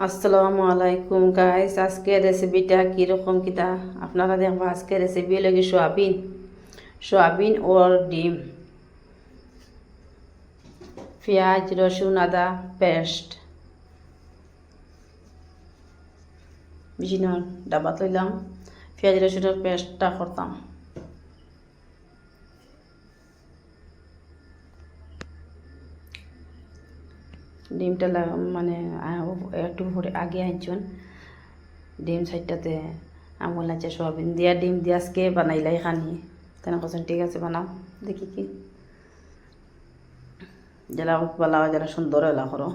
আসসালামু আলাইকুম গাইস, আজকে রেসিপিটা কীরকম কিতা আপনারা দেখবো। আজকে রেসিপি লাগে সোয়াবিন সোয়াবিন ওর ডিম, পেঁয়াজ রসুন আদা পেস্ট বেশি না ডাবা লইলাম। পেঁয়াজ রসুনের পেস্টটা করতাম। ডিমটা মানে একটু আগে আনছেন ডিম সাইডটাতে আমি বললাম যে সোয়াবিন দিয়া ডিম দিয়ে আজকে বানাইলাই খানি। তেনা কথা ঠিক আছে বানাও, দেখি কি জেলা বালাও যারা সুন্দর এলা করো।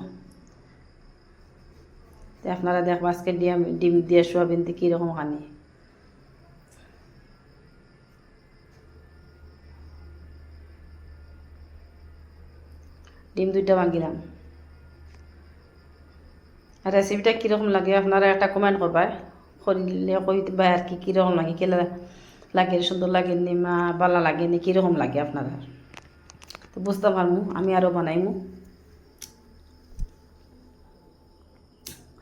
আপনারা দেখবো আজকে ডিম ডিম দিয়ে সোয়াবিন দিয়ে কীরকম খানি। ডিম দুইটা ভাঙিলাম। রেসিপিটা কীরকম লাগে আপনারা একটা কমেন্ট করবা, করলে কইবা আর কি কীরকম লাগে, কেলা লাগে, সুন্দর লাগে নি মা বালা লাগে নি কীরকম লাগে আপনারা, তো বুঝতে পারমু আমি আরও বানাইমু।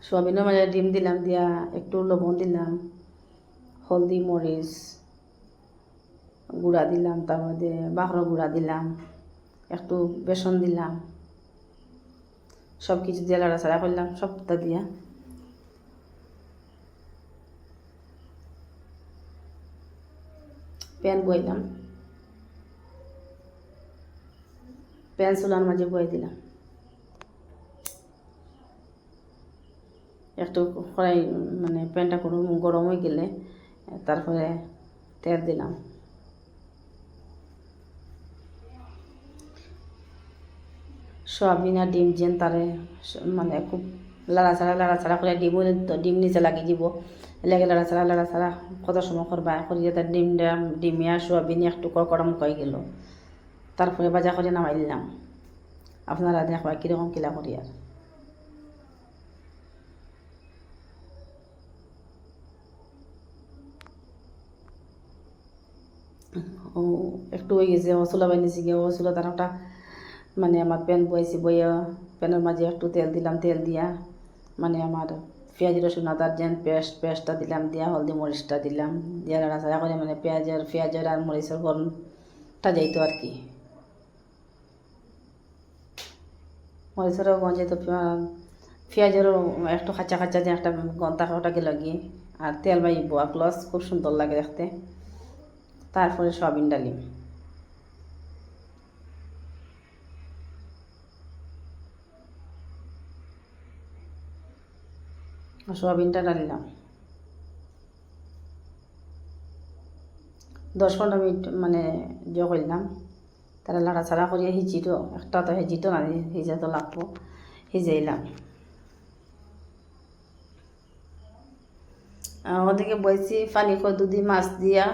সোয়াবিনের মাঝে ডিম দিলাম, দিয়া একটু লবণ দিলাম, হলদি মরিচ গুঁড়া দিলাম, তার মধ্যে বাহর গুঁড়া দিলাম, একটু বেসন দিলাম, সব কিছু দিয়ে লাড়াচাড়া করলাম সবটা দিয়া। প্যান বইলাম, প্যান চুলার মাঝে বয়ে দিলাম, একটু কড়াই মানে প্যানটা গরম হয়ে গেলে তারপরে তেল দিলাম। সোয়াবিন আর ডিম যেন তারে মানে খুব লাড়াচাড়া করে ডিম নিচে লাগিয়ে দিব, লেগে লাড়াচাড়া কত সময় করবা করিয়ে তার ডিমিয়া সোয়াবিন একটু কড়া মুখাই গেল, তারপরে বাজা করে নামাই দিলাম। আপনারা দেখবা কীরকম কিলা করি। আর ও একটু হয়ে গেছে, অসুলা বানিয়েছি গিয়ে অসুলা তার একটা মানে আমার প্যান বয়েছি, বইয়া প্যানের মাঝে একটু তেল দিলাম, তেল দিয়া মানে আমার পেঁয়াজ রসুন আদার যেন পেস্টটা দিলাম, দিয়া হলদি মরিচটা দিলাম, দিয়া নাড়াচাড়া করে মানে পেঁয়াজের আর মরিচের গন্ধটা যাইতো আর কি, মরিচেরও গন্ধ যেত, পেঁয়াজেরও একটু খাঁচা দিয়ে একটা গন্ধ ওটাকে লাগিয়ে, আর তেল বাইব ক্লস খুব সুন্দর লাগে দেখতে। তারপরে সয়াবিন ডালি, সয়াবিনটা ডালিলাম, 10-15 মিনিট মানে করলাম, তারা লাড়াচাড়া করিয়া সিজিটো একটা তো সিজিটো না সিজা তো লাগবো, সিজাইলাম। ওদিকে বইছি পানি কদ্দু দিয়ে মাছ দিয়া